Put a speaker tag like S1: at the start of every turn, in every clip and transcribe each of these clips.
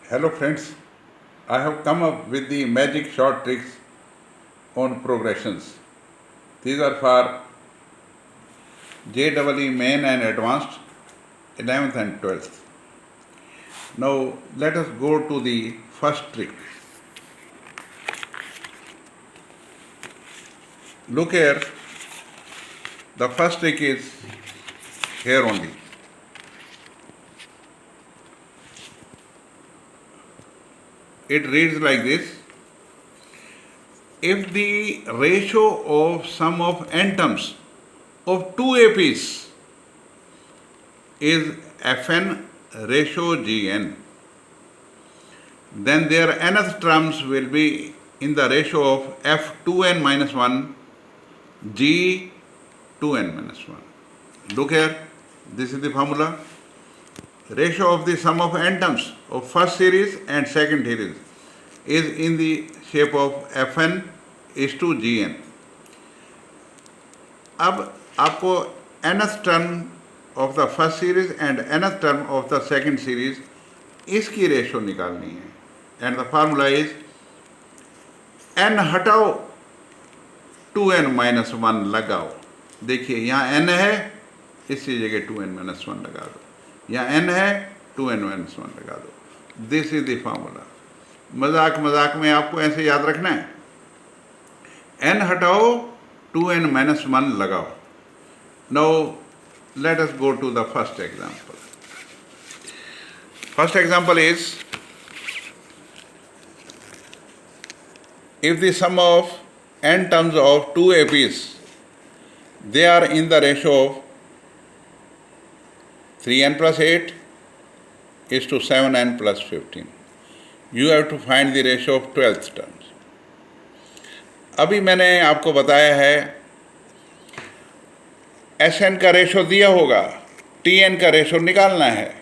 S1: Hello friends, I have come up with the magic short tricks on progressions. These are for JEE Main and Advanced 11th and 12th. Now let us go to the first trick. Look here, the first trick is here only. It reads like this: if the ratio of sum of n terms of two APs is Fn ratio Gn, then their nth terms will be in the ratio of F2n minus 1 G2n minus 1. Look here, this is the formula. Ratio of the sum of n terms of first series and second series is in the shape of Fn is to Gn. अब आपको nth term of the first series and nth term of the second series इसकी ratio निकालनी है and the formula is n हटाओ 2n minus 1 लगाओ. देखिए यहाँ n है, इसी जगह 2n माइनस 1 लगा दो. यहाँ n है, 2n माइनस 1 लगा दो. This is the formula. मजाक मजाक में आपको ऐसे याद रखना है, n हटाओ 2n माइनस 1 लगाओ. Now let us go to the first example. First example is, if the sum of n terms of two APs, they are in the ratio of 3n plus 8 is to 7n plus 15. You have to find the ratio of 12th terms. अभी मैंने आपको बताया है Sn का ratio दिया होगा, Tn का ratio निकालना है,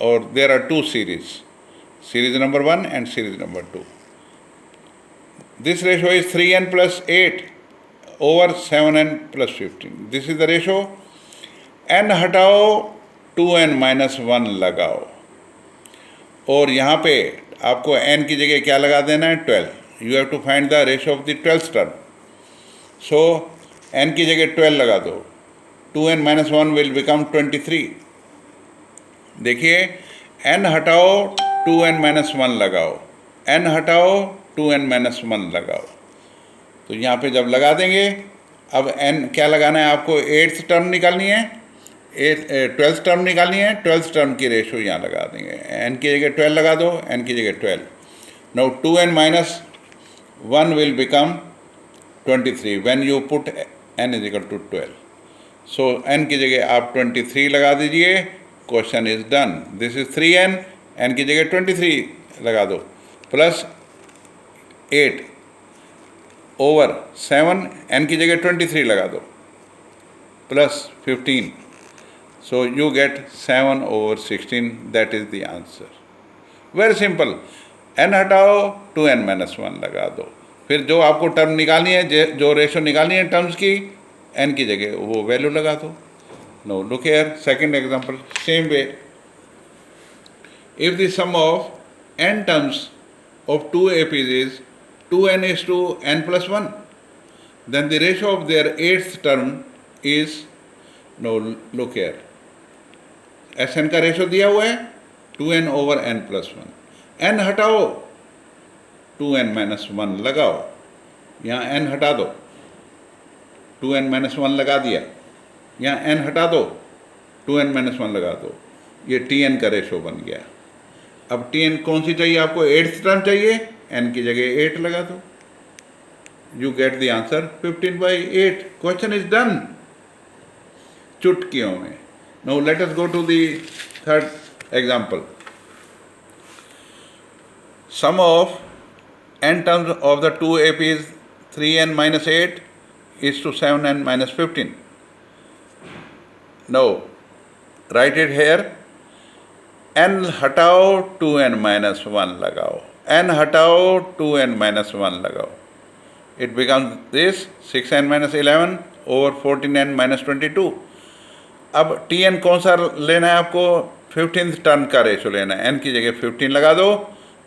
S1: और there are two series number 1 and series number 2. This ratio is 3n plus 8 over 7n plus 15. This is the ratio. n हटाओ 2n minus 1 लगाओ, और यहाँ पे आपको n की जगह क्या लगा देना है? 12. You have to find the ratio of the 12th term. So n की जगह 12 लगा दो. 2n minus 1 will become 23. देखिए, n हटाओ 2n minus 1 लगाओ, n हटाओ 2n minus 1 लगाओ. तो यहाँ पे जब लगा देंगे, अब n क्या लगाना है आपको? 8th टर्म निकालनी है, 12th टर्म निकालनी है. 12th टर्म की रेशो यहाँ लगा देंगे. n की जगह 12 लगा दो, n की जगह 12. Now 2n minus 1 will become 23 when you put n is equal to 12. So n की जगह आप 23 लगा दीजिए. Question is done. This is 3n, n की जगह 23 लगा दो, प्लस 8 ओवर 7, n की जगह 23 लगा दो, plus 15. So you get 7 over 16. That is the answer. Very simple. n हटाओ 2n minus 1 लगा दो. फिर जो आपको टर्म निकालनी है, जो रेशो निकालनी है टर्म्स की, n की जगह वो वैल्यू लगा दो. No look here, second example, same way. If the sum of n terms of two APs is 2n is to n plus 1, then the ratio of their 8th term is, no look here, Sn का ratio दिया हुआ है 2n over n plus 1. n हटाओ 2n minus 1 लगाओ. यहाँ n हटा दो, 2n minus 1 लगा दिया. यहाँ n हटा दो, 2n minus 1 लगा दो. ये Tn का रेशो बन गया. अब Tn कौन सी चाहिए आपको? 8th टर्म चाहिए, n की जगह 8 लगा दो. You get the answer 15/8. Question is done चुटकियों में. Now let us go to the third example. Sum of n terms of the two APs 3n minus 8 is to 7n minus 15. Now write it here. n हटाओ 2n minus 1 लगाओ, n हटाओ 2n minus 1 लगाओ. It becomes this 6n minus 11 over 14n minus 22. अब Tn कौन सा लेना है आपको? 15th टर्न का रेशो लेना है, n की जगह 15 लगा दो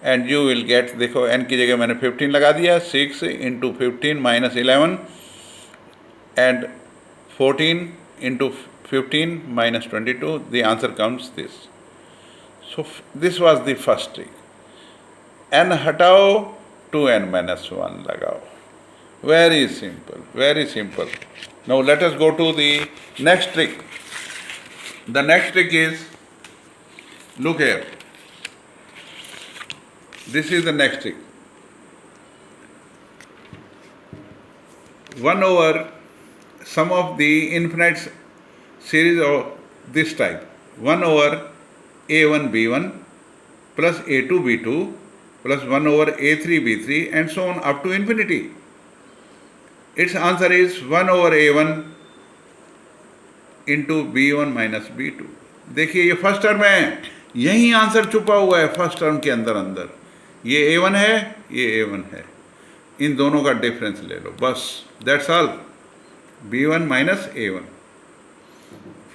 S1: एंड यू विल गेट, देखो n की जगह मैंने 15 लगा दिया, 6 into 15 minus 11 and 14 into 15 minus 22, the answer comes this. So this was the first trick. n हटाओ 2n minus 1 लगाओ. Very simple, very simple. Now let us go to the next trick. The next trick is, look here. This is the next trick. 1 over sum of the infinite series of this type, 1 over a1 b1 plus a2 b2 plus 1 over a3 b3 and so on up to infinity. Its answer is 1 over a1 into b1 minus b2. देखिए ये first term है, यही answer छुपा हुआ है first term के अंदर अंदर. ये a1 है, ये a1 है, इन दोनों का डिफरेंस ले लो बस, that's all. b1 minus a1.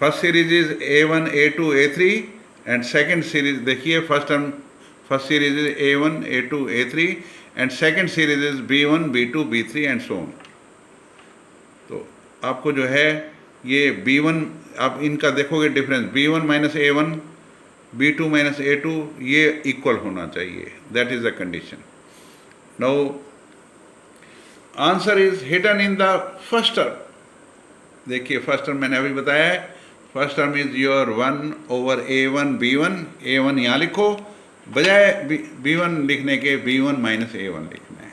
S1: First series is a1 a2 a3 and second series देखिए, first series is a1 a2 a3 and second series is b1 b2 b3 and so on. तो आपको जो है ये b1, आप इनका देखोगे difference, b1 minus a1 b2 minus a2, ये इक्वल होना चाहिए, that is the condition. Now answer is hidden in the first term. देखिए फर्स्ट टर्म मैंने अभी बताया है, first term is your 1 over a1 b1, a1 यहाँ लिखो, बजाय b1 लिखने के b1 माइनस a1 लिखना है,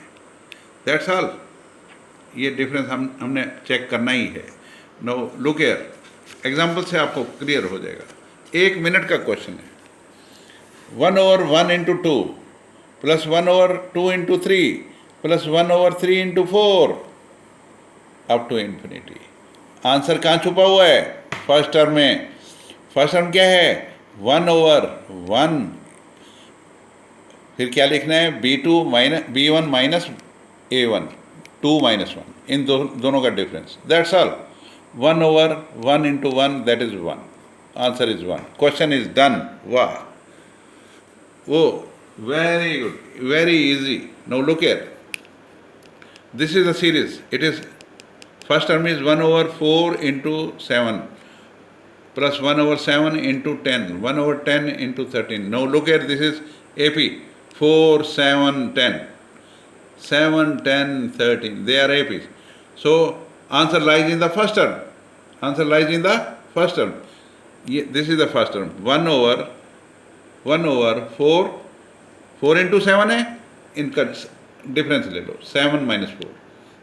S1: दैट्स ऑल. ये डिफरेंस हमने चेक करना ही है. नो लुक हियर, एग्जाम्पल से आपको क्लियर हो जाएगा. 1 मिनट का क्वेश्चन है. 1 over 1 into 2 plus 1 over 2 into 3 plus 1 over 3 into 4 up to infinity. Answer कहाँ छुपा हुआ है? फर्स्ट टर्म में. फर्स्ट टर्म क्या है? 1 ओवर 1, फिर क्या लिखना है? b1 माइनस a1, 2 माइनस 1, इन दोनों का difference, that's all. 1 over 1 into 1, that is 1. Answer is 1. Question is done. वाह, वो very good, very easy. Now look here, this is a series. It is first term is 1 over 4 into 7 plus 1 over 7 into 10, 1 over 10 into 13. Now look here, this is AP, 4, 7, 10, 7, 10, 13, they are APs. So answer lies in the first term. Answer lies in the first term. This is the first term. 1 over 4, 4 into 7 है, इनका difference ले लो, 7 minus 4.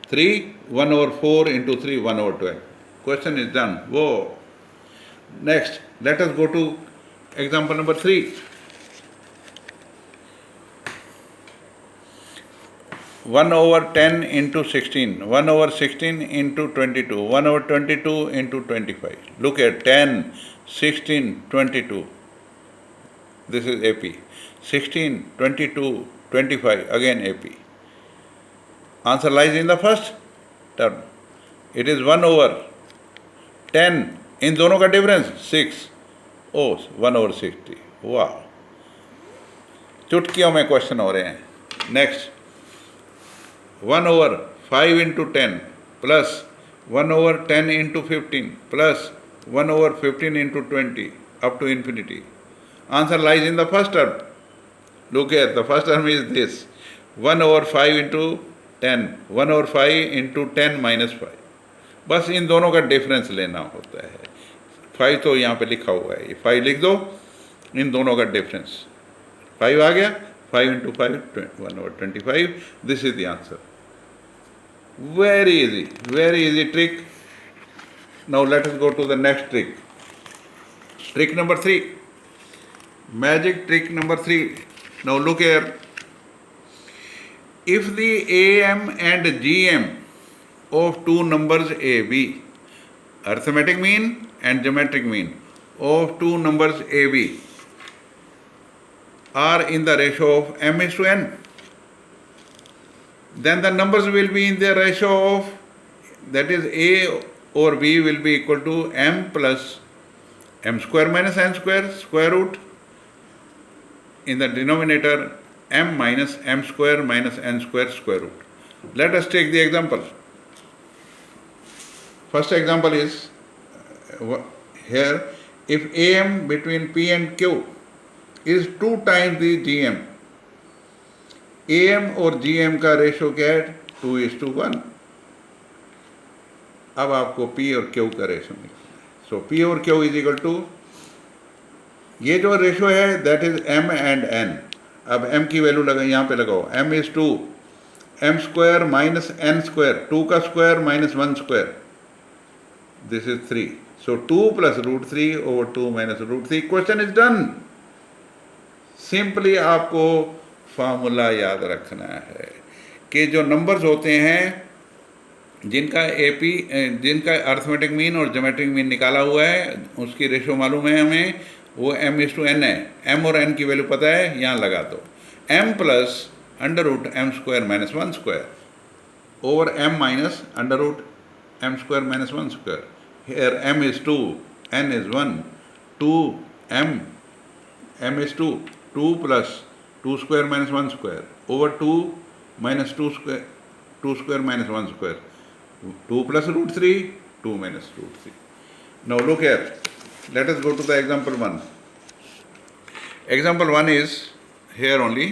S1: 3, 1 over 4 into 3, 1 over 12. Question is done. Whoa. Next, let us go to example number 3. 1 over 10 into 16, 1 over 16 into 22, 1 over 22 into 25. Look at 10, 16, 22. This is AP. 16, 22, 25, again AP. Answer lies in the first term. It is 1 over 10. इन दोनों का difference 6. ओ 1 over 60. वाह, चुटकियों में question हो रहे हैं. Next, 1 over 5 into 10 plus 1 over 10 into 15 plus 1 over 15 into 20 up to infinity. Answer lies in the first term. Look here, the first term is this, 1 over 5 into 10, 1 over 5 into 10 minus 5. बस इन दोनों का difference लेना होता है. 5 तो यहाँ पे लिखा हुआ है, ये 5 लिख दो, इन दोनों का डिफरेंस 5 आ गया. 5 into 5, 1 over 25. This is the answer. Very easy trick. Now let us go to the next trick. Trick number 3. Magic trick number 3. Now look here. If the AM and GM of two numbers AB, arithmetic mean and geometric mean of two numbers AB, are in the ratio of m is to n, then the numbers will be in the ratio of, that is A or B will be equal to m plus m square minus n square, square root. In the denominator, m minus m square minus n square, square root. Let us take the example. First example is here, if AM between P and Q is 2 times the GM, AM और GM का ratio क्या है? 2:1. अब आपको P और Q का ratio निकालना है. सो P और Q इज इक्वल टू, ये जो रेशो है that is M and N. अब M की वैल्यू लगा, यहाँ पे लगाओ. M is 2, m square minus n square, 2 का square minus 1 square, this is 3. So 2 plus root 3 over 2 minus root 3. Question is done. Simply आपको फार्मूला याद रखना है कि जो नंबर्स होते हैं जिनका जिनका अर्थमेटिक मीन और ज्योमेट्रिक मीन निकाला हुआ है, उसकी रेशो मालूम है हमें, वो m/n है. m और n की वैल्यू पता है, यहाँ लगा दो. m plus under root m square minus 1 square over m minus under root m square minus 1 square. Here m is 2, n is 1, 2m, m is 2, 2 plus 2 square minus 1 square over 2 minus 2 square, 2 square minus 1 square, 2 plus root 3, 2 minus root 3. Now look here, let us go to the example 1. Example 1 is here only.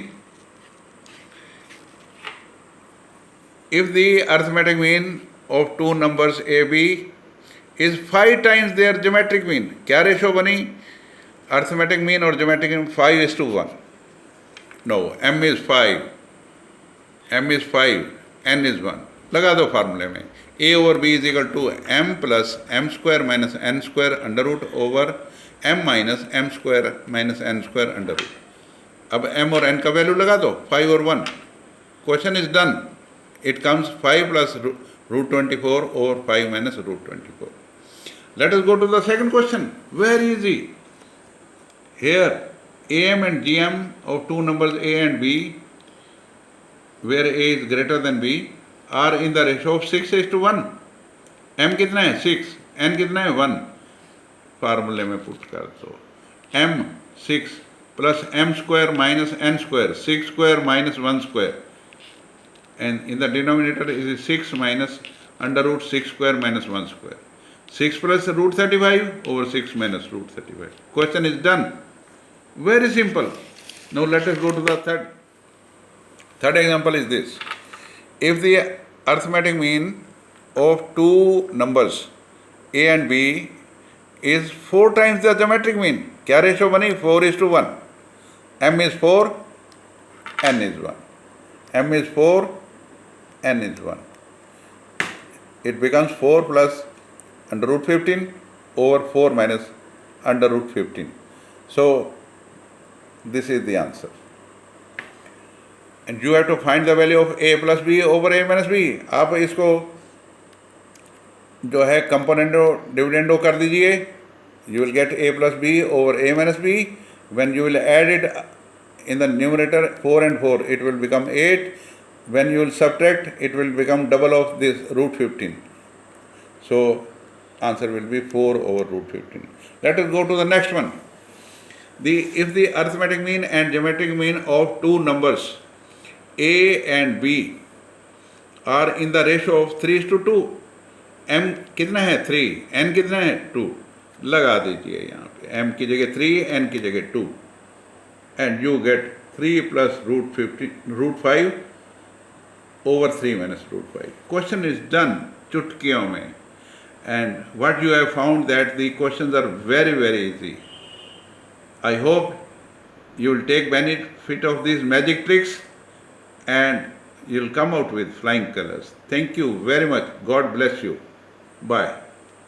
S1: If the arithmetic mean of two numbers AB is 5 times their geometric mean, क्या ratio बनी? Arithmetic mean और geometric mean 5:1. No, m is 5, m is 5, n is 1. लगा दो फार्मूले में. a over b is equal to m plus m square minus n square under root over m minus m square minus n square under root. अब m और n का value लगा दो, 5 और 1. Question is done. It comes 5 plus root 24 over 5 minus root 24. Let us go to the second question. Very easy. Here, AM and GM of two numbers A and B, where A is greater than B, are in the ratio of 6:1. M कितना है? 6. N कितना है? 1. फार्मूले में put कर दो. M 6 plus m square minus n square, 6 square minus 1 square. And in the denominator is 6 minus under root 6 square minus 1 square. 6 plus root 35 over 6 minus root 35. Question is done. Very simple. Now let us go to the third example is this. If the arithmetic mean of two numbers A and B is 4 times the geometric mean, क्या ratio बनी? 4:1. m is 4, n is 1. m is 4, n is 1. It becomes 4 plus under root 15 over 4 minus under root 15. So this is the answer. And you have to find the value of a plus b over a minus b. आप इसको जो है कंपोनेंटो dividendo कर दीजिए. You will get a plus b over a minus b. When you will add it in the numerator 4 and 4, it will become 8. When you will subtract, it will become double of this root 15. So answer will be 4 over root 15. Let us go to the next one. If the arithmetic mean and geometric mean of two numbers A and B are in the ratio of 3:2, m कितना है? 3, n कितना है? 2. लगा दीजिए यहाँ पे, m की जगह 3, n की जगह 2, and you get 3 plus root 5 over 3 minus root 5. Question is done चुटकियों में. And what you have found that the questions are very, very easy. I hope you will take benefit of these magic tricks and you will come out with flying colors. Thank you very much. God bless you. Bye.